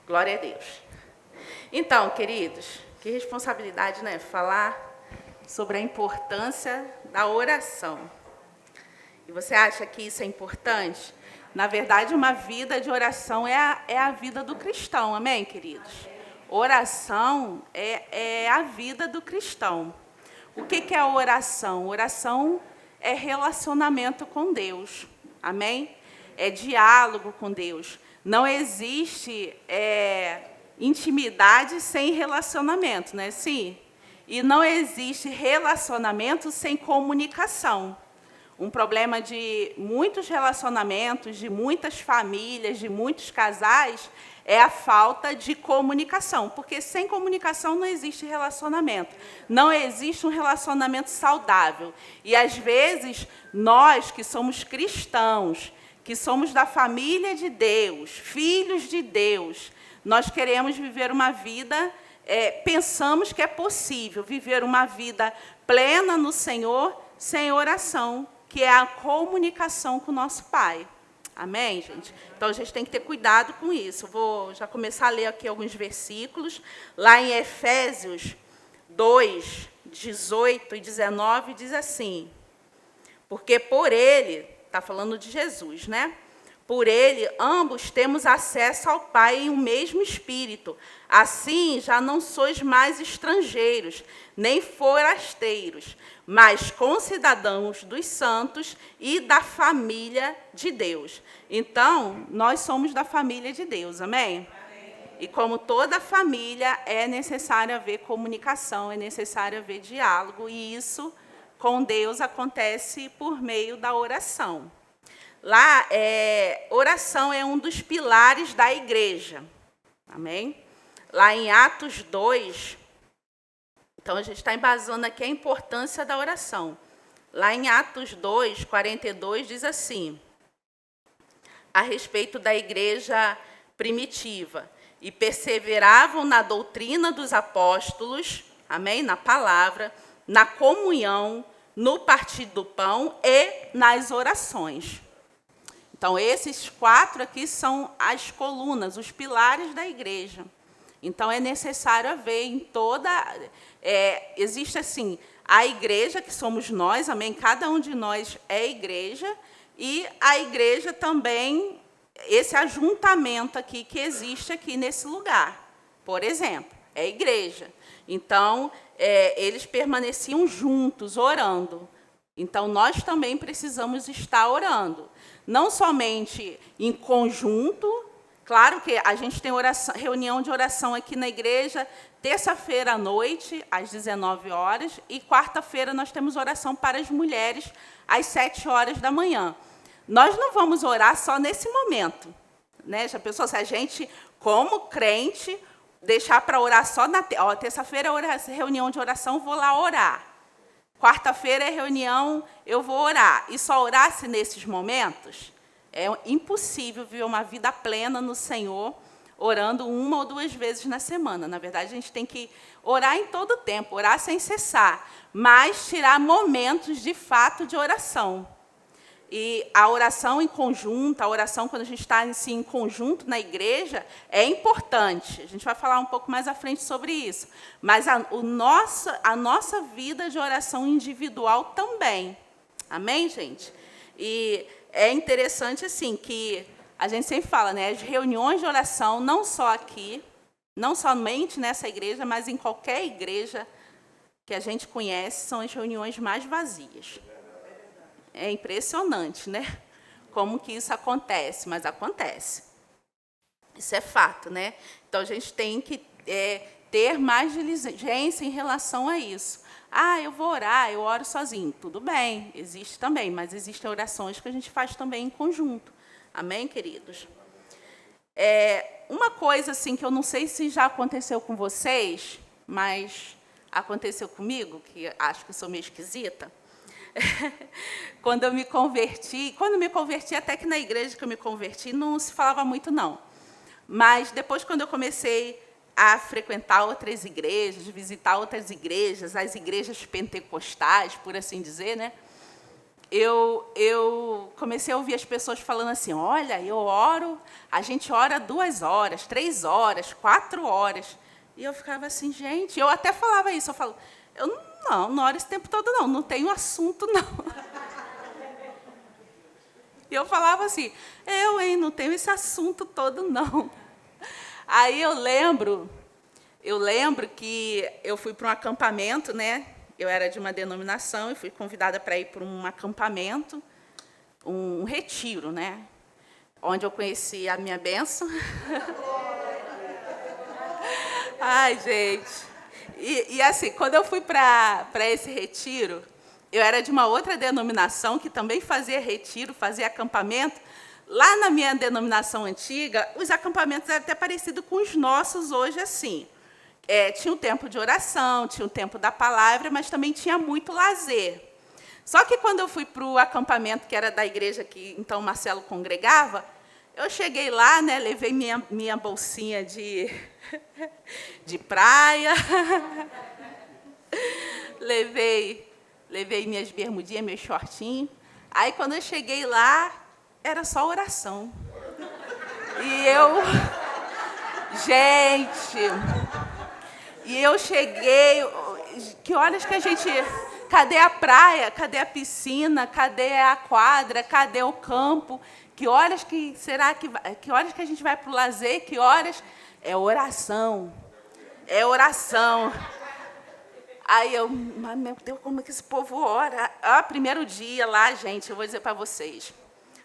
Glória a Deus. Então, queridos, que responsabilidade, né? Falar sobre a importância da oração. E você acha que isso é importante? Na verdade, uma vida de oração é a vida do cristão, amém, queridos? Oração é a vida do cristão. O que é a oração? Oração é relacionamento com Deus, amém? É diálogo com Deus. Não existe intimidade sem relacionamento, né? Sim. E não existe relacionamento sem comunicação. Um problema de muitos relacionamentos, de muitas famílias, de muitos casais, é a falta de comunicação. Porque sem comunicação não existe relacionamento. Não existe um relacionamento saudável. E, às vezes, nós que somos cristãos, que somos da família de Deus, filhos de Deus, nós queremos viver uma vida, pensamos que é possível viver uma vida plena no Senhor, sem oração, que é a comunicação com o nosso Pai. Amém, gente? Então, a gente tem que ter cuidado com isso. Eu vou já começar a ler aqui alguns versículos. Lá em Efésios 2, 18 e 19, diz assim: porque por ele... Está falando de Jesus, né? Por ele, ambos temos acesso ao Pai em um mesmo Espírito. Assim, já não sois mais estrangeiros, nem forasteiros, mas concidadãos dos santos e da família de Deus. Então, nós somos da família de Deus, amém? E como toda família, é necessário haver comunicação, é necessário haver diálogo, e isso com Deus acontece por meio da oração. Lá, oração é um dos pilares da igreja. Amém? Lá em Atos 2, então a gente está embasando aqui a importância da oração. Lá em Atos 2, 42, diz assim, a respeito da igreja primitiva: e perseveravam na doutrina dos apóstolos, amém? Na palavra, na comunhão, no partir do pão e nas orações. Então, esses 4 aqui são as colunas, os pilares da igreja. Então, é necessário haver em toda... existe, assim, a igreja, que somos nós, amém? Cada um de nós é igreja, e a igreja também, esse ajuntamento aqui, que existe aqui nesse lugar, por exemplo, é a igreja. Então, eles permaneciam juntos, orando. Então, nós também precisamos estar orando. Não somente em conjunto, claro que a gente tem reunião de oração aqui na igreja, terça-feira à noite, às 19 horas, e quarta-feira nós temos oração para as mulheres, às 7 horas da manhã. Nós não vamos orar só nesse momento, né? Já pensou, se a gente, como crente, deixar para orar só na... terça-feira é reunião de oração, vou lá orar. Quarta-feira é reunião, eu vou orar. E só orasse nesses momentos, é impossível viver uma vida plena no Senhor, orando 1 ou 2 vezes na semana. Na verdade, a gente tem que orar em todo o tempo, orar sem cessar, mas tirar momentos, de fato, de oração. E a oração em conjunto, a oração quando a gente está assim, em conjunto na igreja, é importante. A gente vai falar um pouco mais à frente sobre isso. Mas a nossa vida de oração individual também. Amém, gente? E é interessante assim, que a gente sempre fala, né, as reuniões de oração, não só aqui, não somente nessa igreja, mas em qualquer igreja que a gente conhece, são as reuniões mais vazias. É impressionante, né? Como que isso acontece, mas acontece. Isso é fato, né? Então, a gente tem que ter mais diligência em relação a isso. Ah, eu vou orar, eu oro sozinho. Tudo bem, existe também, mas existem orações que a gente faz também em conjunto. Amém, queridos? Uma coisa assim que eu não sei se já aconteceu com vocês, mas aconteceu comigo, que acho que eu sou meio esquisita. Quando me converti até que na igreja que eu me converti não se falava muito não. Mas depois, quando eu comecei a frequentar outras igrejas, visitar outras igrejas, as igrejas pentecostais, por assim dizer, né? Eu comecei a ouvir as pessoas falando assim, olha, eu oro, a gente ora 2 horas, 3 horas, 4 horas. E eu ficava assim, gente, eu até falava isso, eu não oro esse tempo todo, não tenho assunto, não. E eu falava assim, não tenho esse assunto todo, não. Aí eu lembro que eu fui para um acampamento, né? Eu era de uma denominação e fui convidada para ir para um acampamento, um retiro, né? Onde eu conheci a minha bênção. Ai, gente. E assim, quando eu fui para esse retiro, eu era de uma outra denominação que também fazia retiro, fazia acampamento. Lá na minha denominação antiga, os acampamentos eram até parecidos com os nossos hoje, assim. Tinha um tempo de oração, tinha um tempo da palavra, mas também tinha muito lazer. Só que quando eu fui para o acampamento, que era da igreja que então Marcelo congregava, eu cheguei lá, né, levei minha bolsinha de praia, levei minhas bermudinhas, meus shortinhos. Aí, quando eu cheguei lá, era só oração. E eu cheguei, que horas que a gente... Cadê a praia? Cadê a piscina? Cadê a quadra? Cadê o campo? Que horas que a gente vai para o lazer? Que horas? É oração. É oração. Aí mas, meu Deus, como é que esse povo ora? Primeiro dia lá, gente, eu vou dizer para vocês.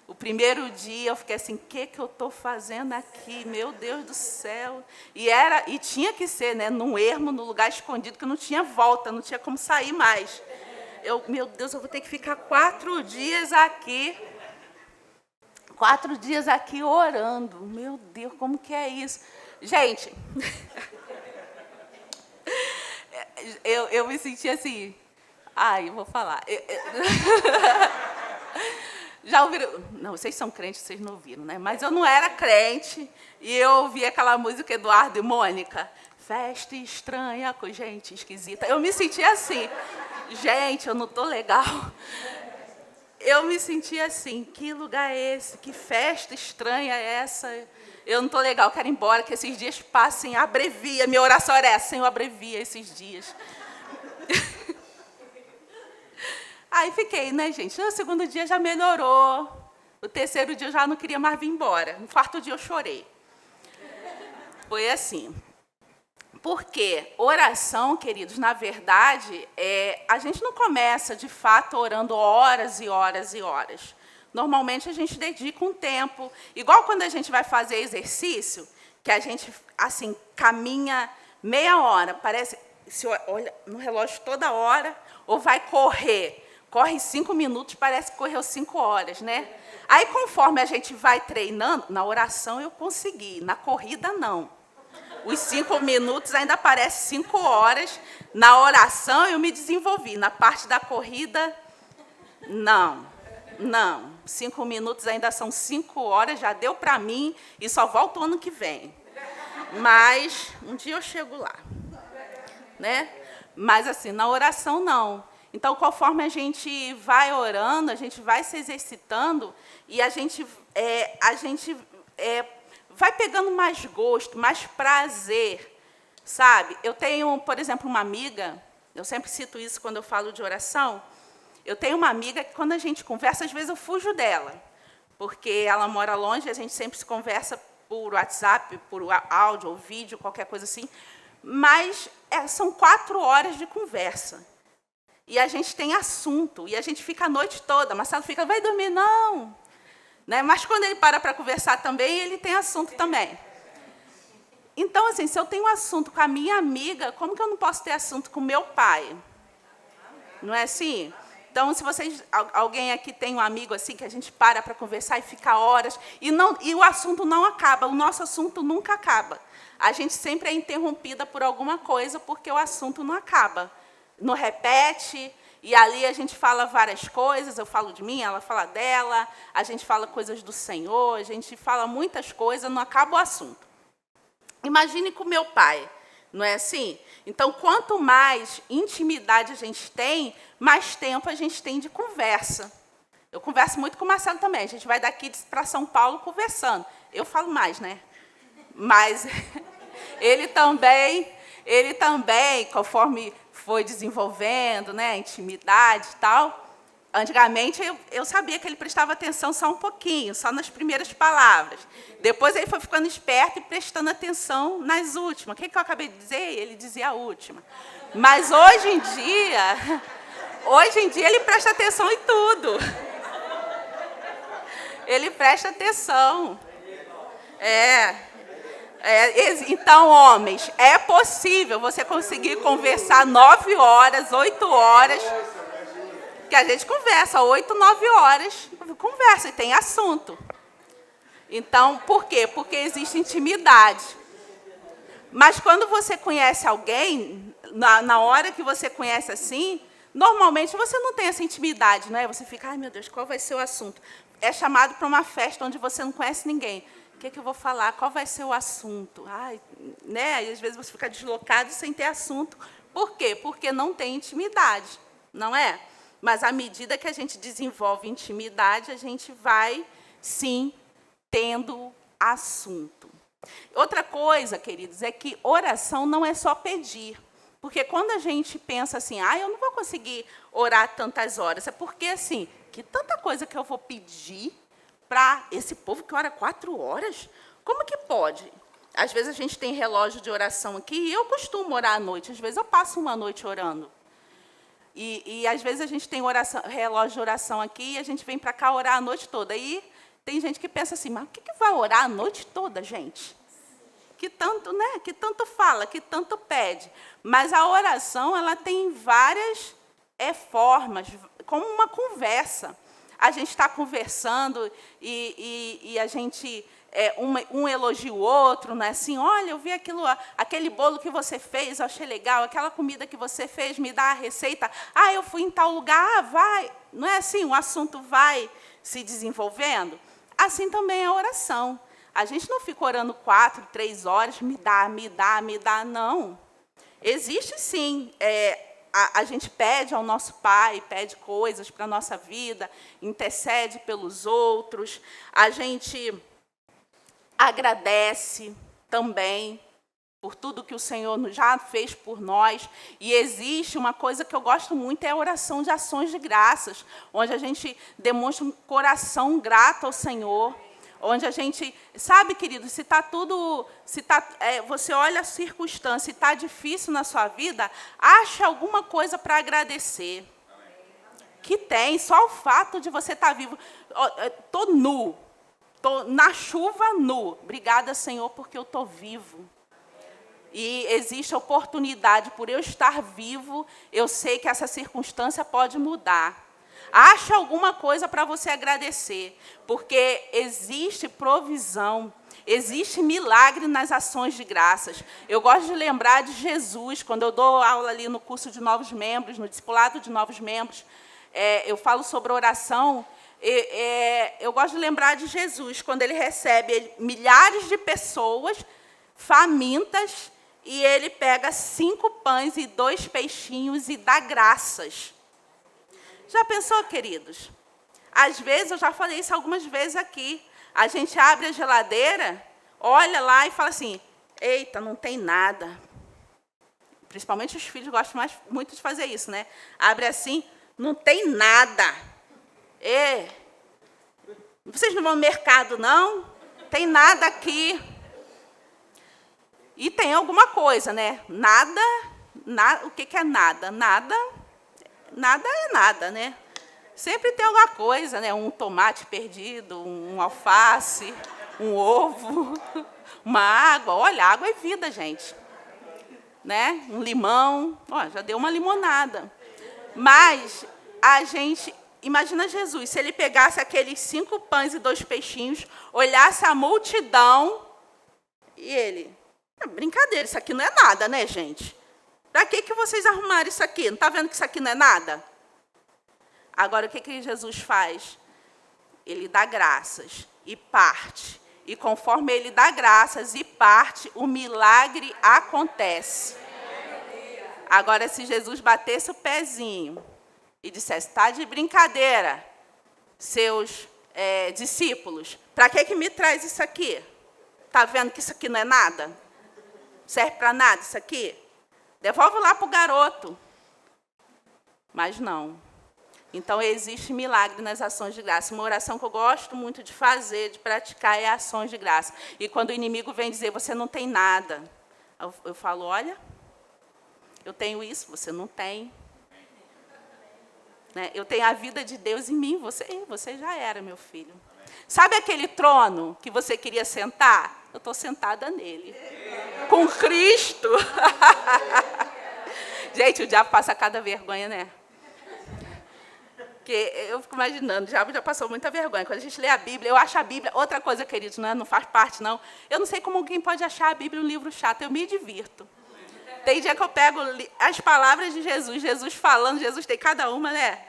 O primeiro dia eu fiquei assim, o que eu estou fazendo aqui? Meu Deus do céu. E tinha que ser, né, num ermo, num lugar escondido, que não tinha volta, não tinha como sair mais. Meu Deus, eu vou ter que ficar 4 dias aqui. 4 dias aqui orando. Meu Deus, como que é isso? Gente, eu me senti assim... Ai, eu vou falar. Já ouviram? Não, vocês são crentes, vocês não ouviram, né? Mas eu não era crente e eu ouvi aquela música Eduardo e Mônica. Festa estranha com gente esquisita. Eu me senti assim. Gente, eu não estou legal. Eu me senti assim. Que lugar é esse? Que festa estranha é essa? Eu não estou legal, quero ir embora, que esses dias passem, abrevia. Minha oração era essa, Senhor, abrevia esses dias. Aí fiquei, né, gente? No segundo dia já melhorou. O terceiro dia eu já não queria mais vir embora. No quarto dia eu chorei. Foi assim. Porque oração, queridos, na verdade, a gente não começa, de fato, orando horas e horas e horas. Normalmente, a gente dedica um tempo. Igual quando a gente vai fazer exercício, que a gente, assim, caminha meia hora. Parece, se olha no relógio toda hora, ou vai correr. Corre 5 minutos, parece que correu 5 horas, né? Aí, conforme a gente vai treinando, na oração eu consegui, na corrida, não. Os 5 minutos ainda parece 5 horas. Na oração, eu me desenvolvi. Na parte da corrida, não. 5 minutos ainda são 5 horas, já deu para mim, e só volto o ano que vem. Mas, um dia eu chego lá. Né? Mas, assim, na oração, não. Então, conforme a gente vai orando, a gente vai se exercitando e a gente vai pegando mais gosto, mais prazer, sabe? Eu tenho, por exemplo, uma amiga, eu sempre cito isso quando eu falo de oração, eu tenho uma amiga que, quando a gente conversa, às vezes eu fujo dela, porque ela mora longe, a gente sempre se conversa por WhatsApp, por áudio ou vídeo, qualquer coisa assim, mas são 4 horas de conversa. E a gente tem assunto, e a gente fica a noite toda. Marcelo fica, vai dormir? Não. Né? Mas quando ele para conversar também, ele tem assunto também. Então, assim, se eu tenho assunto com a minha amiga, como que eu não posso ter assunto com meu pai? Não é assim? Então, se vocês, alguém aqui tem um amigo assim que a gente para conversar e fica horas e o assunto não acaba, o nosso assunto nunca acaba. A gente sempre é interrompida por alguma coisa porque o assunto não acaba. Não repete, e ali a gente fala várias coisas, eu falo de mim, ela fala dela, a gente fala coisas do Senhor, a gente fala muitas coisas, não acaba o assunto. Imagine com meu pai, não é assim? Então, quanto mais intimidade a gente tem, mais tempo a gente tem de conversa. Eu converso muito com o Marcelo também, a gente vai daqui para São Paulo conversando. Eu falo mais, né? Mas ele também, conforme foi desenvolvendo, né, intimidade e tal, antigamente eu sabia que ele prestava atenção só um pouquinho, só nas primeiras palavras. Depois ele foi ficando esperto e prestando atenção nas últimas. O que eu acabei de dizer? Ele dizia a última. Mas hoje em dia ele presta atenção em tudo. Ele presta atenção. Então, homens, é possível você conseguir conversar 9 horas, 8 horas, que a gente conversa 8, 9 horas, conversa e tem assunto. Então, por quê? Porque existe intimidade. Mas quando você conhece alguém, na hora que você conhece assim, normalmente você não tem essa intimidade, não é? Você fica, ai meu Deus, qual vai ser o assunto? É chamado para uma festa onde você não conhece ninguém. O que eu vou falar? Qual vai ser o assunto? Ai, né? E às vezes você fica deslocado sem ter assunto. Por quê? Porque não tem intimidade, não é? Mas à medida que a gente desenvolve intimidade, a gente vai, sim, tendo assunto. Outra coisa, queridos, é que oração não é só pedir. Porque quando a gente pensa assim, eu não vou conseguir orar tantas horas, é porque, assim, que tanta coisa que eu vou pedir para esse povo que ora 4 horas? Como que pode? Às vezes a gente tem relógio de oração aqui, e eu costumo orar à noite, às vezes eu passo uma noite orando. E às vezes a gente tem relógio de oração aqui, e a gente vem para cá orar a noite toda. E tem gente que pensa assim, mas o que vai orar a noite toda, gente? Que tanto, né? Que tanto fala, que tanto pede. Mas a oração, ela tem várias formas, como uma conversa. A gente está conversando e a gente, um elogia o outro, né? Assim, olha, eu vi aquele bolo que você fez, eu achei legal, aquela comida que você fez, me dá a receita. Eu fui em tal lugar, vai. Não é assim, o assunto vai se desenvolvendo? Assim também é a oração. A gente não fica orando 4, 3 horas, me dá, não. Existe, sim, a gente pede ao nosso Pai, pede coisas para a nossa vida, intercede pelos outros, a gente agradece também por tudo que o Senhor já fez por nós. E existe uma coisa que eu gosto muito, é a oração de ações de graças, onde a gente demonstra um coração grato ao Senhor, onde a gente, sabe, querido, você olha a circunstância e está difícil na sua vida, acha alguma coisa para agradecer. Que tem, só o fato de você estar vivo. Estou nu, estou na chuva nu. Obrigada, Senhor, porque eu estou vivo. E existe oportunidade, por eu estar vivo, eu sei que essa circunstância pode mudar. Acha alguma coisa para você agradecer, porque existe provisão, existe milagre nas ações de graças. Eu gosto de lembrar de Jesus, quando eu dou aula ali no curso de novos membros, no discipulado de novos membros, eu falo sobre oração, eu gosto de lembrar de Jesus, quando ele recebe milhares de pessoas famintas, e ele pega 5 pães e 2 peixinhos e dá graças. Já pensou, queridos? Às vezes, eu já falei isso algumas vezes aqui, a gente abre a geladeira, olha lá e fala assim, eita, não tem nada. Principalmente os filhos gostam muito de fazer isso, né? Abre assim, não tem nada. Vocês não vão no mercado, não? Tem nada aqui. E tem alguma coisa, né? Nada, o que é nada? Nada é nada, né? Sempre tem alguma coisa, né? Um tomate perdido, um alface, um ovo, uma água. Olha, água é vida, gente. Né? Um limão. Ó, já deu uma limonada. Mas a gente... Imagina Jesus, se ele pegasse aqueles 5 pães e 2 peixinhos, olhasse a multidão e ele... Brincadeira, isso aqui não é nada, né, gente? Para que vocês arrumaram isso aqui? Não está vendo que isso aqui não é nada? Agora, o que Jesus faz? Ele dá graças e parte. E conforme ele dá graças e parte, o milagre acontece. Agora, se Jesus batesse o pezinho e dissesse, está de brincadeira, seus discípulos, para que me traz isso aqui? Está vendo que isso aqui não é nada? Serve para nada isso aqui? Devolve lá para o garoto. Mas não. Então, existe milagre nas ações de graça. Uma oração que eu gosto muito de fazer, de praticar, é ações de graça. E quando o inimigo vem dizer, você não tem nada, eu falo, olha, eu tenho isso, você não tem. Né? Eu tenho a vida de Deus em mim, você já era, meu filho. Sabe aquele trono que você queria sentar? Eu estou sentada nele. Com Cristo. Gente, o diabo passa cada vergonha, né? Porque eu fico imaginando, o diabo já passou muita vergonha. Quando a gente lê a Bíblia, eu acho a Bíblia... Outra coisa, queridos, não faz parte, não. Eu não sei como alguém pode achar a Bíblia um livro chato. Eu me divirto. Tem dia que eu pego as palavras de Jesus, Jesus falando, Jesus tem cada uma, né?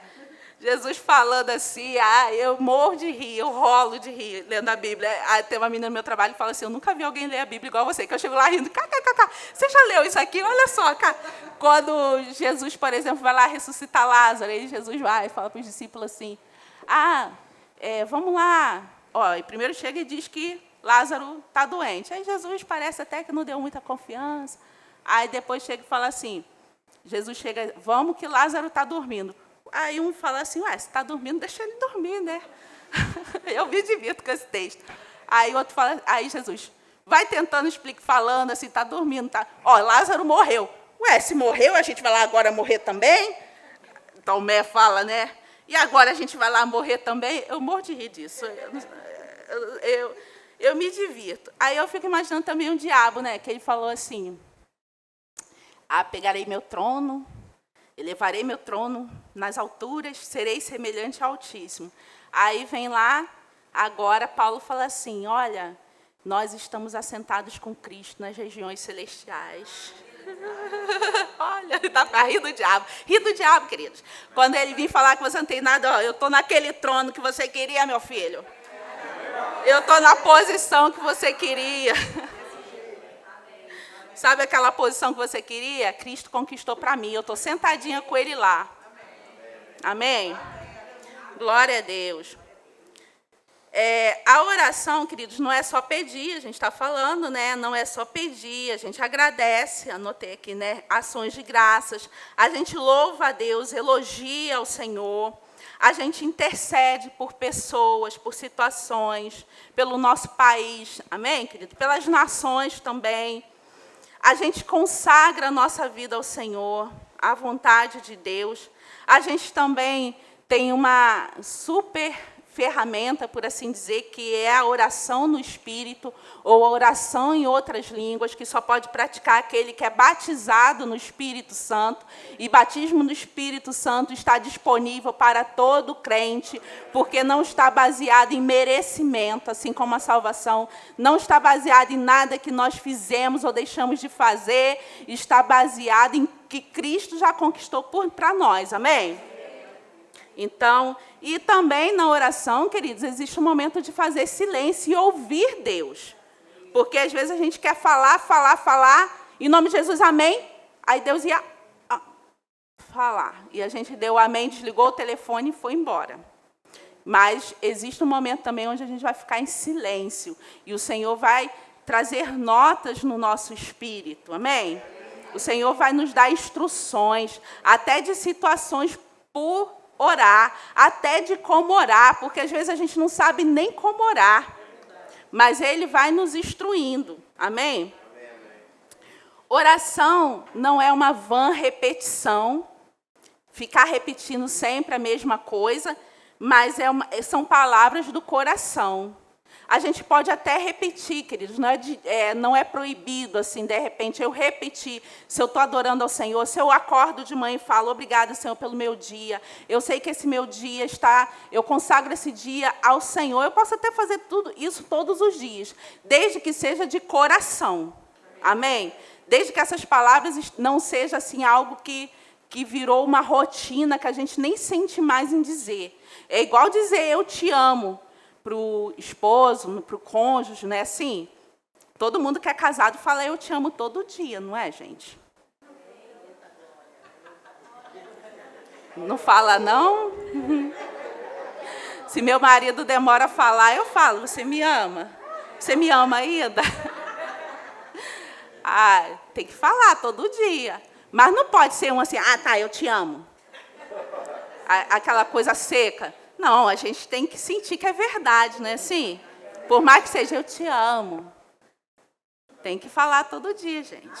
Jesus falando assim, eu morro de rir, eu rolo de rir lendo a Bíblia. Tem uma menina no meu trabalho que fala assim, eu nunca vi alguém ler a Bíblia igual você, que eu chego lá rindo, você já leu isso aqui? Olha só, cara. Quando Jesus, por exemplo, vai lá ressuscitar Lázaro, aí Jesus vai e fala para os discípulos assim, vamos lá. Ó, e primeiro chega e diz que Lázaro está doente. Aí Jesus parece até que não deu muita confiança. Aí depois chega e fala assim, Jesus chega, vamos que Lázaro está dormindo. Aí um fala assim, se está dormindo, deixa ele dormir, né? Eu me divirto com esse texto. Aí outro fala, aí Jesus vai tentando explicar, falando assim, está dormindo, tá? Ó, Lázaro morreu. Se morreu, a gente vai lá agora morrer também? Tomé fala, né? E agora a gente vai lá morrer também? Eu morro de rir disso. Eu me divirto. Aí eu fico imaginando também um diabo, né? Que ele falou assim, pegarei meu trono, elevarei meu trono nas alturas, serei semelhante ao Altíssimo. Aí vem lá, agora Paulo fala assim, olha, nós estamos assentados com Cristo nas regiões celestiais. Olha, está para rir do diabo. Rir do diabo, queridos. Quando ele vir falar que você não tem nada, eu estou naquele trono que você queria, meu filho. Eu estou na posição que você queria. Sabe aquela posição que você queria? Cristo conquistou para mim. Eu estou sentadinha com ele lá. Amém? Glória a Deus. A oração, queridos, não é só pedir, a gente está falando, né? Não é só pedir, a gente agradece, anotei aqui, né? Ações de graças, a gente louva a Deus, elogia ao Senhor, a gente intercede por pessoas, por situações, pelo nosso país, amém, querido? Pelas nações também. A gente consagra a nossa vida ao Senhor, à vontade de Deus. A gente também tem uma super ferramenta, por assim dizer, que é a oração no Espírito, ou a oração em outras línguas, que só pode praticar aquele que é batizado no Espírito Santo. E batismo no Espírito Santo está disponível para todo crente, porque não está baseado em merecimento, assim como a salvação, não está baseado em nada que nós fizemos ou deixamos de fazer, está baseado em que Cristo já conquistou para nós, amém? Então, e também na oração, queridos, existe um momento de fazer silêncio e ouvir Deus. Porque às vezes a gente quer falar, em nome de Jesus, amém. Aí Deus ia falar. E a gente deu amém, desligou o telefone e foi embora. Mas existe um momento também onde a gente vai ficar em silêncio. E o Senhor vai trazer notas no nosso espírito, amém? O Senhor vai nos dar instruções, até de situações por orar, até de como orar, porque às vezes a gente não sabe nem como orar, mas Ele vai nos instruindo, amém? Oração não é uma vã repetição ficar repetindo sempre a mesma coisa, mas são palavras do coração. A gente pode até repetir, queridos, não é proibido, assim, de repente, eu repetir. Se eu estou adorando ao Senhor, se eu acordo de manhã e falo, obrigada, Senhor, pelo meu dia, eu sei que esse meu dia eu consagro esse dia ao Senhor, eu posso até fazer tudo isso todos os dias, desde que seja de coração. Amém? Desde que essas palavras não sejam assim, algo que virou uma rotina, que a gente nem sente mais em dizer. É igual dizer, eu te amo, para o esposo, para o cônjuge, né? Assim, todo mundo que é casado fala eu te amo todo dia, não é, gente? Não fala, não? Se meu marido demora a falar, eu falo, você me ama? Você me ama ainda? Tem que falar todo dia. Mas não pode ser um assim, tá, eu te amo. Aquela coisa seca. Não, a gente tem que sentir que é verdade, né? Sim. Por mais que seja, eu te amo. Tem que falar todo dia, gente.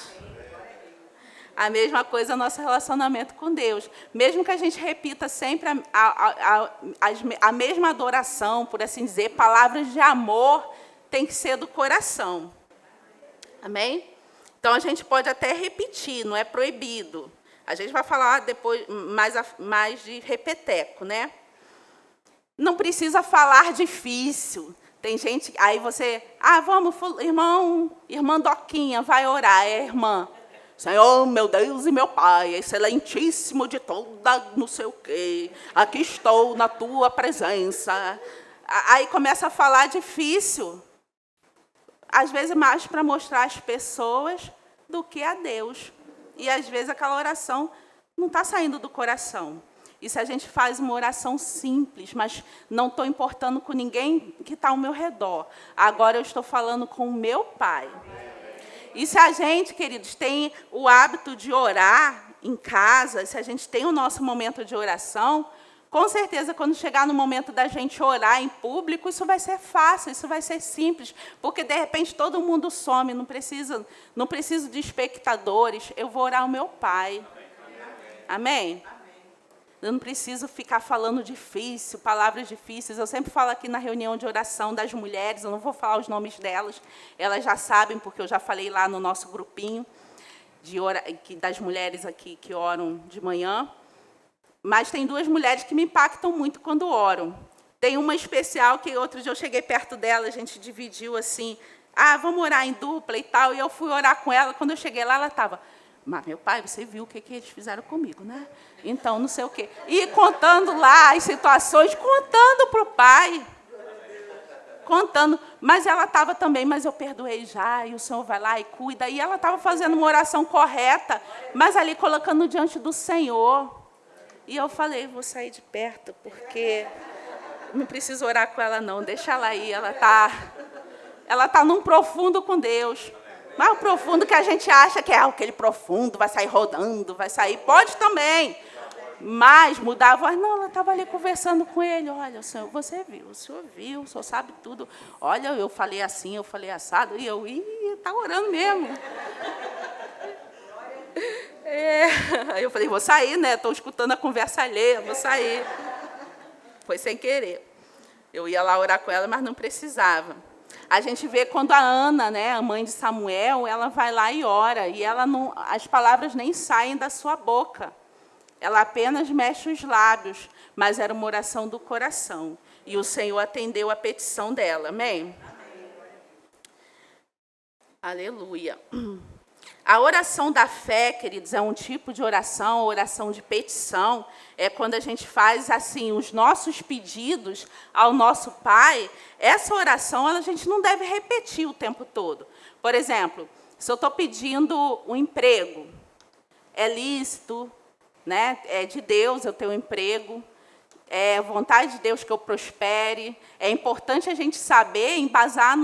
A mesma coisa é o nosso relacionamento com Deus. Mesmo que a gente repita sempre a mesma adoração, por assim dizer, palavras de amor, tem que ser do coração. Amém? Então, a gente pode até repetir, não é proibido. A gente vai falar depois mais de repeteco, né? Não precisa falar difícil. Tem gente, aí você, vamos, irmã Doquinha, vai orar, irmã. Senhor, meu Deus e meu Pai, excelentíssimo de toda não sei o quê, aqui estou na tua presença. Aí começa a falar difícil. Às vezes mais para mostrar às pessoas do que a Deus. E às vezes aquela oração não está saindo do coração. E se a gente faz uma oração simples, mas não estou importando com ninguém que está ao meu redor. Agora eu estou falando com o meu Pai. E se a gente, queridos, tem o hábito de orar em casa, se a gente tem o nosso momento de oração, com certeza, quando chegar no momento da gente orar em público, isso vai ser fácil, isso vai ser simples, porque, de repente, todo mundo some, não preciso de espectadores, eu vou orar ao meu Pai. Amém? Eu não preciso ficar falando difícil, palavras difíceis. Eu sempre falo aqui na reunião de oração das mulheres, eu não vou falar os nomes delas, elas já sabem, porque eu já falei lá no nosso grupinho das mulheres aqui que oram de manhã. Mas tem duas mulheres que me impactam muito quando oram. Tem uma especial que outro dia eu cheguei perto dela, a gente dividiu assim, vamos orar em dupla e tal, e eu fui orar com ela. Quando eu cheguei lá, ela estava, mas, meu pai, você viu o que eles fizeram comigo, né? Então, não sei o quê. E contando lá as situações, contando para o pai. Contando. Mas ela estava também, mas eu perdoei já, e o Senhor vai lá e cuida. E ela estava fazendo uma oração correta, mas ali colocando diante do Senhor. E eu falei, vou sair de perto, porque não preciso orar com ela, não. Deixa ela aí, ela tá num profundo com Deus. Mas o profundo que a gente acha que é aquele profundo, vai sair rodando, vai sair, pode também. Mas mudar a voz, não, ela estava ali conversando com ele. Olha, Senhor, você viu, o Senhor viu, o Senhor sabe tudo. Olha, eu falei assim, eu falei assado, e eu, está orando mesmo. Aí eu falei, vou sair, né? Estou escutando a conversa alheia, vou sair. Foi sem querer. Eu ia lá orar com ela, mas não precisava. A gente vê quando a Ana, né, a mãe de Samuel, ela vai lá e ora, e as palavras nem saem da sua boca. Ela apenas mexe os lábios, mas era uma oração do coração. E o Senhor atendeu a petição dela. Amém? Aleluia. A oração da fé, queridos, é um tipo de oração de petição. É quando a gente faz assim os nossos pedidos ao nosso Pai. Essa oração a gente não deve repetir o tempo todo. Por exemplo, se eu estou pedindo um emprego, é lícito, né? É de Deus eu ter um emprego, é vontade de Deus que eu prospere. É importante a gente saber embasar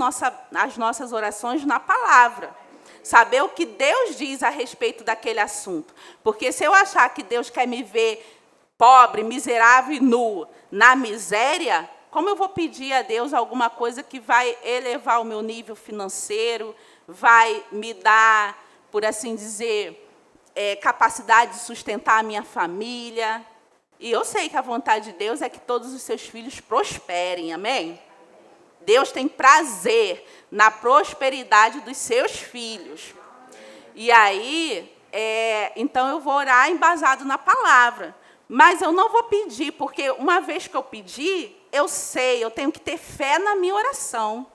as nossas orações na palavra. Saber o que Deus diz a respeito daquele assunto. Porque se eu achar que Deus quer me ver pobre, miserável e nu, na miséria, como eu vou pedir a Deus alguma coisa que vai elevar o meu nível financeiro, vai me dar, por assim dizer, capacidade de sustentar a minha família. E eu sei que a vontade de Deus é que todos os seus filhos prosperem, amém? Deus tem prazer na prosperidade dos seus filhos. E aí, então eu vou orar embasado na palavra. Mas eu não vou pedir, porque uma vez que eu pedir, eu sei, eu tenho que ter fé na minha oração.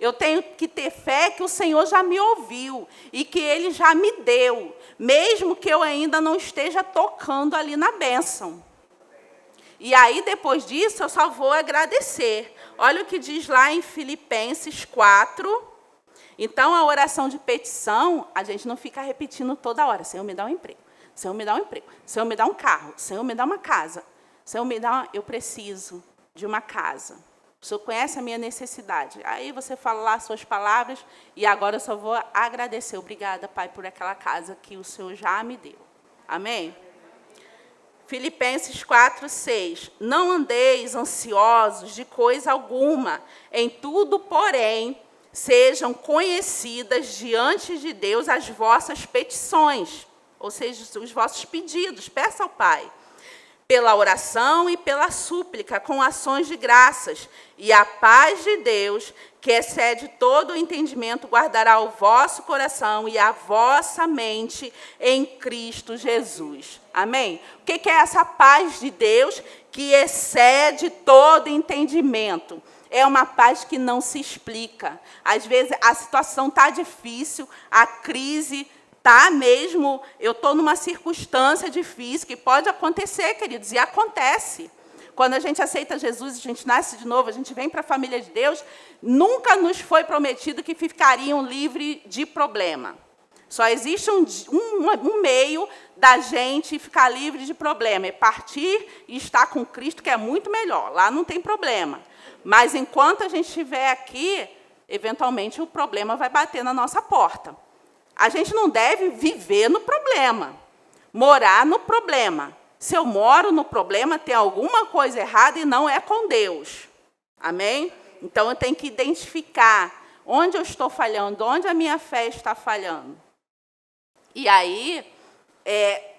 Eu tenho que ter fé que o Senhor já me ouviu e que Ele já me deu, mesmo que eu ainda não esteja tocando ali na bênção. E aí, depois disso, eu só vou agradecer. Olha o que diz lá em Filipenses 4. Então, a oração de petição, a gente não fica repetindo toda hora. Senhor, me dá um emprego. Senhor, me dá um emprego. Senhor, me dá um carro. Senhor, me dá uma casa. Senhor, eu preciso de uma casa. O Senhor conhece a minha necessidade. Aí você fala lá as suas palavras e agora eu só vou agradecer. Obrigada, Pai, por aquela casa que o Senhor já me deu. Amém? Filipenses 4, 6. Não andeis ansiosos de coisa alguma, em tudo, porém, sejam conhecidas diante de Deus as vossas petições, ou seja, os vossos pedidos, peça ao Pai, pela oração e pela súplica, com ações de graças, e a paz de Deus, que excede todo o entendimento, guardará o vosso coração e a vossa mente em Cristo Jesus. Amém? O que é essa paz de Deus que excede todo entendimento? É uma paz que não se explica. Às vezes a situação está difícil, a crise está mesmo, eu estou numa circunstância difícil, que pode acontecer, queridos, e acontece. Quando a gente aceita Jesus, a gente nasce de novo, a gente vem para a família de Deus, nunca nos foi prometido que ficariam livres de problema. Só existe um meio da gente ficar livre de problema, é partir e estar com Cristo, que é muito melhor. Lá não tem problema. Mas enquanto a gente estiver aqui, eventualmente o problema vai bater na nossa porta. A gente não deve viver no problema, morar no problema. Se eu moro no problema, tem alguma coisa errada e não é com Deus. Amém? Então, eu tenho que identificar onde eu estou falhando, onde a minha fé está falhando. E aí,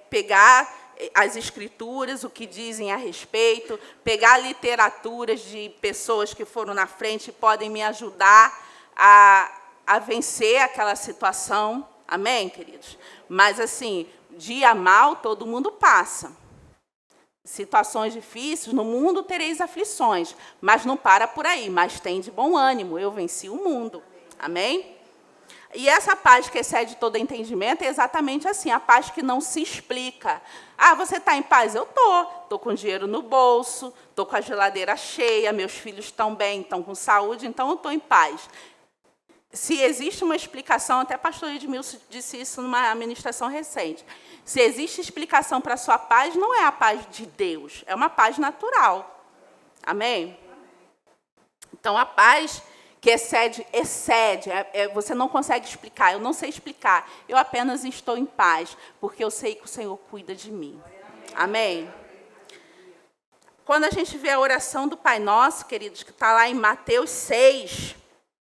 pegar as escrituras, o que dizem a respeito, pegar literaturas de pessoas que foram na frente e podem me ajudar a vencer aquela situação. Amém, queridos? Mas, assim, dia mal, todo mundo passa. Situações difíceis, no mundo tereis aflições, mas não para por aí, mas tem de bom ânimo, eu venci o mundo. Amém? E essa paz que excede todo entendimento é exatamente assim, a paz que não se explica. Ah, você está em paz? Eu estou com dinheiro no bolso, estou com a geladeira cheia, meus filhos estão bem, estão com saúde, então eu estou em paz. Se existe uma explicação, até a pastora Edmilson disse isso numa ministração recente, se existe explicação para a sua paz, não é a paz de Deus, é uma paz natural. Amém? Então, a paz que excede, você não consegue explicar, eu não sei explicar, eu apenas estou em paz, porque eu sei que o Senhor cuida de mim. Amém? Quando a gente vê a oração do Pai Nosso, queridos, que está lá em Mateus 6,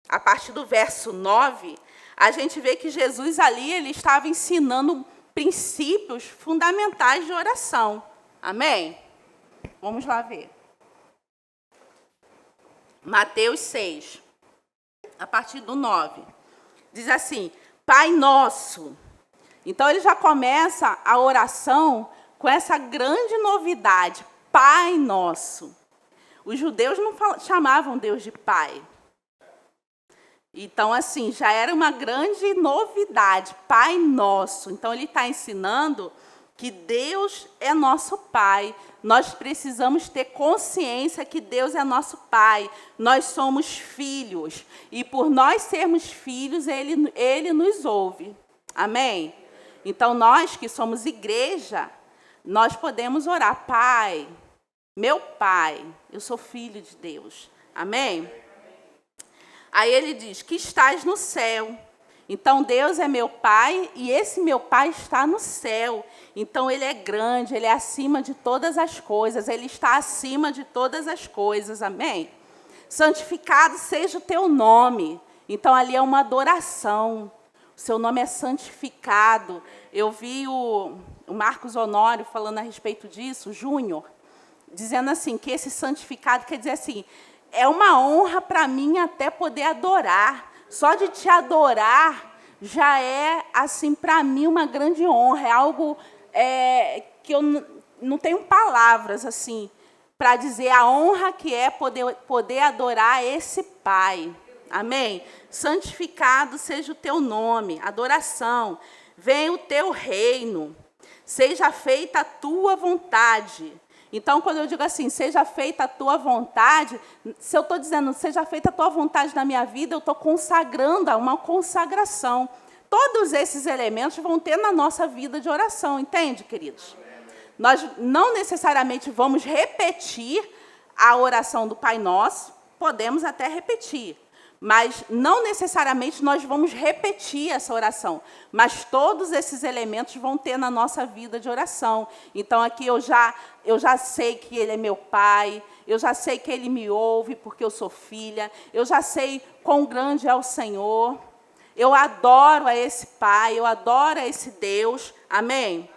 a partir do verso 9, a gente vê que Jesus ali ele estava ensinando princípios fundamentais de oração. Amém? Vamos lá ver. Mateus 6, a partir do 9. Diz assim, Pai Nosso. Então, ele já começa a oração com essa grande novidade, Pai Nosso. Os judeus não chamavam Deus de Pai. Então, assim, já era uma grande novidade, Pai Nosso. Então, ele está ensinando que Deus é nosso Pai. Nós precisamos ter consciência que Deus é nosso Pai. Nós somos filhos. E por nós sermos filhos, Ele nos ouve. Amém? Então, nós que somos igreja, nós podemos orar, Pai, meu Pai, eu sou filho de Deus. Amém? Aí ele diz, que estás no céu. Então, Deus é meu Pai e esse meu Pai está no céu. Então, Ele é grande, Ele é acima de todas as coisas. Ele está acima de todas as coisas. Amém? Santificado seja o teu nome. Então, ali é uma adoração. o seu nome é santificado. Eu vi o Marcos Honório falando a respeito disso, Júnior, dizendo assim, que esse santificado quer dizer assim, é uma honra para mim até poder adorar. Só de te adorar já é, assim, para mim, uma grande honra. É algo que eu não tenho palavras, assim, para dizer a honra que é poder adorar esse Pai. Amém? Santificado seja o teu nome, adoração. Venha o teu reino. Seja feita a tua vontade. Então, quando eu digo assim, seja feita a tua vontade, se eu estou dizendo, seja feita a tua vontade na minha vida, eu estou consagrando, uma consagração. Todos esses elementos vão ter na nossa vida de oração, entende, queridos? Nós não necessariamente vamos repetir a oração do Pai Nosso, podemos até repetir, mas não necessariamente nós vamos repetir essa oração, mas todos esses elementos vão ter na nossa vida de oração. Então, aqui eu já sei que Ele é meu Pai, eu já sei que Ele me ouve porque eu sou filha, eu já sei quão grande é o Senhor, eu adoro a esse Pai, eu adoro a esse Deus, amém?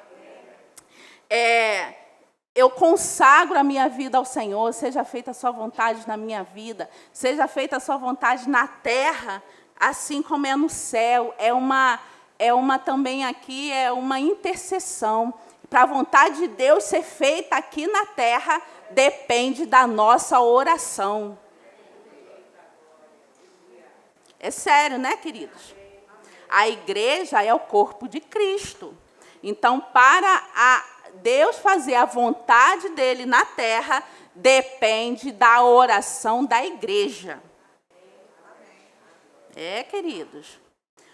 Eu consagro a minha vida ao Senhor, seja feita a sua vontade na minha vida, seja feita a sua vontade na terra, assim como é no céu. É uma também aqui, é uma intercessão. Para a vontade de Deus ser feita aqui na terra, depende da nossa oração. É sério, né, queridos? A igreja é o corpo de Cristo. Então, para Deus fazer a vontade dele na terra, depende da oração da igreja. Queridos.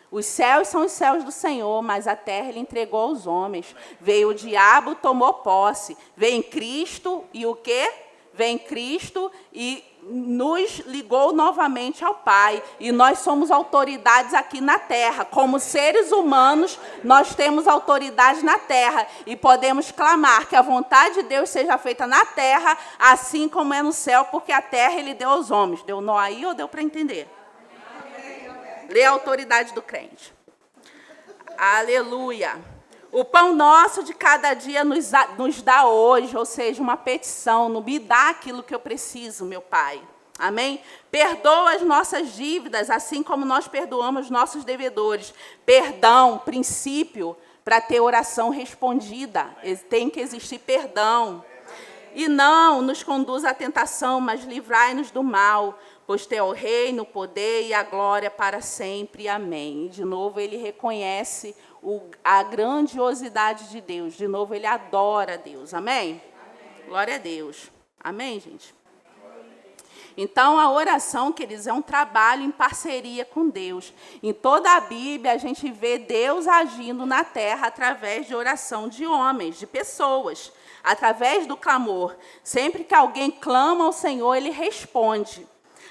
Os céus são os céus do Senhor, mas a terra Ele entregou aos homens. Veio o diabo, tomou posse. Veio em Cristo e o quê? Veio em Cristo e nos ligou novamente ao Pai. E nós somos autoridades aqui na terra. Como seres humanos, nós temos autoridade na terra. E podemos clamar que a vontade de Deus seja feita na terra, assim como é no céu, porque a terra Ele deu aos homens. Deu nó aí ou deu para entender? Lê a autoridade do crente. Aleluia. O pão nosso de cada dia nos dá hoje, ou seja, uma petição, me dá aquilo que eu preciso, meu Pai. Amém? Perdoa as nossas dívidas, assim como nós perdoamos nossos devedores. Perdão, princípio, para ter oração respondida. Tem que existir perdão. E não nos conduz à tentação, mas livrai-nos do mal, pois teu é o reino, o poder e a glória para sempre. Amém. E, de novo, ele reconhece a grandiosidade de Deus. De novo, ele adora a Deus. Amém? Amém? Glória a Deus. Amém, gente? Então, a oração, queridos, é um trabalho em parceria com Deus. Em toda a Bíblia, a gente vê Deus agindo na terra através de oração de homens, de pessoas, através do clamor. Sempre que alguém clama ao Senhor, Ele responde.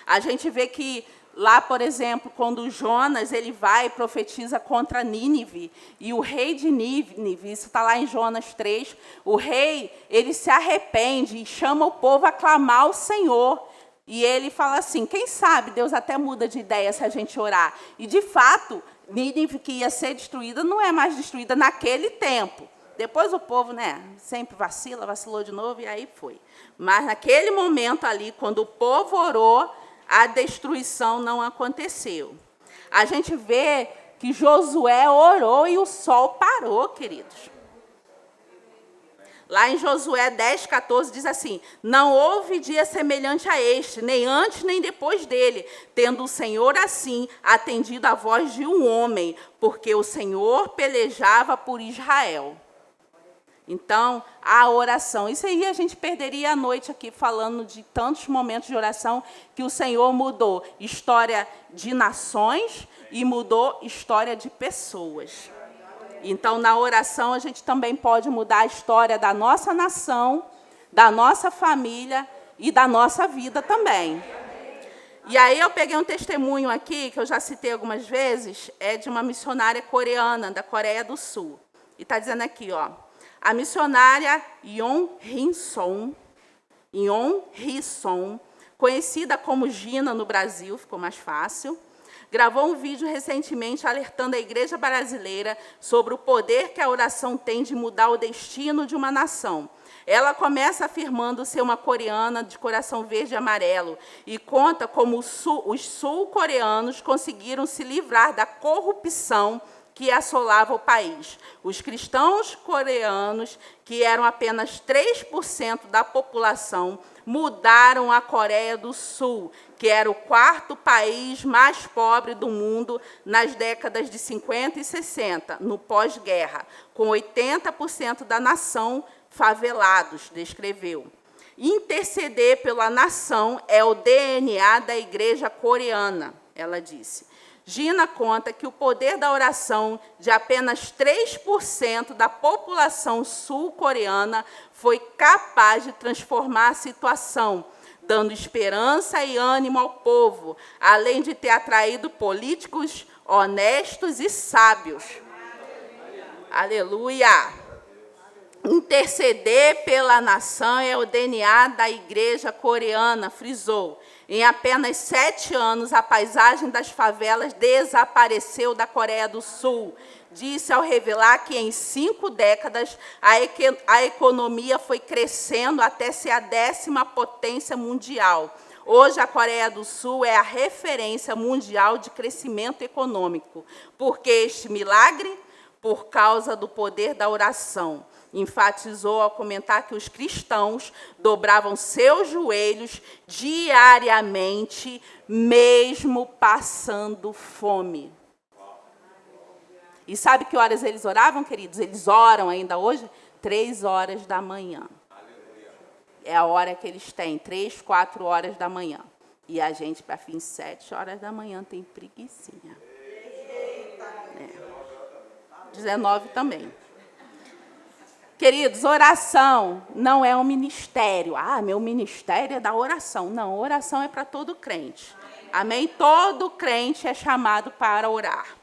A gente vê que lá, por exemplo, quando Jonas ele vai e profetiza contra Nínive, e o rei de Nínive, isso está lá em Jonas 3, o rei ele se arrepende e chama o povo a clamar ao Senhor. E ele fala assim, quem sabe Deus até muda de ideia se a gente orar. E, de fato, Nínive, que ia ser destruída, não é mais destruída naquele tempo. Depois o povo, sempre vacilou de novo, e aí foi. Mas naquele momento ali, quando o povo orou, a destruição não aconteceu. A gente vê que Josué orou e o sol parou, queridos. Lá em Josué 10:14 diz assim, não houve dia semelhante a este, nem antes nem depois dele, tendo o Senhor assim atendido a voz de um homem, porque o Senhor pelejava por Israel. Então, a oração. Isso aí a gente perderia a noite aqui falando de tantos momentos de oração que o Senhor mudou história de nações e mudou história de pessoas. Então, na oração, a gente também pode mudar a história da nossa nação, da nossa família e da nossa vida também. E aí eu peguei um testemunho aqui, que eu já citei algumas vezes, é de uma missionária coreana, da Coreia do Sul. E está dizendo aqui, ó, a missionária Yeon Hee-son, conhecida como Gina no Brasil, ficou mais fácil, gravou um vídeo recentemente alertando a igreja brasileira sobre o poder que a oração tem de mudar o destino de uma nação. Ela começa afirmando ser uma coreana de coração verde e amarelo e conta como os sul-coreanos conseguiram se livrar da corrupção que assolava o país. Os cristãos coreanos, que eram apenas 3% da população, mudaram a Coreia do Sul, que era o quarto país mais pobre do mundo nas décadas de 50 e 60, no pós-guerra, com 80% da nação favelados, descreveu. Interceder pela nação é o DNA da igreja coreana, ela disse. Gina conta que o poder da oração de apenas 3% da população sul-coreana foi capaz de transformar a situação, dando esperança e ânimo ao povo, além de ter atraído políticos honestos e sábios. Aleluia! Interceder pela nação é o DNA da igreja coreana, frisou. Em apenas 7 anos, a paisagem das favelas desapareceu da Coreia do Sul. Disse ao revelar que, em 5 décadas, a economia foi crescendo até ser a 10ª potência mundial. Hoje, a Coreia do Sul é a referência mundial de crescimento econômico. Por que este milagre? Por causa do poder da oração. Enfatizou ao comentar que os cristãos dobravam seus joelhos diariamente, mesmo passando fome. E sabe que horas eles oravam, queridos? Eles oram ainda hoje 3 horas da manhã. É a hora que eles têm, 3, 4 horas da manhã. E a gente, para fim, 7 horas da manhã, tem preguicinha. 19 também. Queridos, oração não é um ministério. Ah, meu ministério é da oração. Não, oração é para todo crente. Amém? Todo crente é chamado para orar.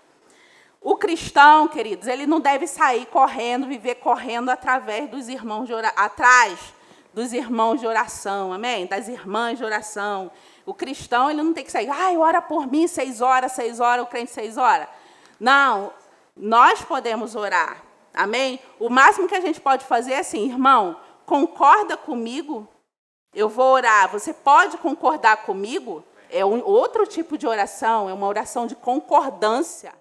O cristão, queridos, ele não deve sair correndo, viver correndo através dos irmãos de atrás dos irmãos de oração, amém? Das irmãs de oração. O cristão, ele não tem que sair, ora por mim 6 horas, o crente 6 horas. Não, nós podemos orar. Amém? O máximo que a gente pode fazer é assim, irmão, concorda comigo? Eu vou orar. Você pode concordar comigo? É outro tipo de oração, é uma oração de concordância.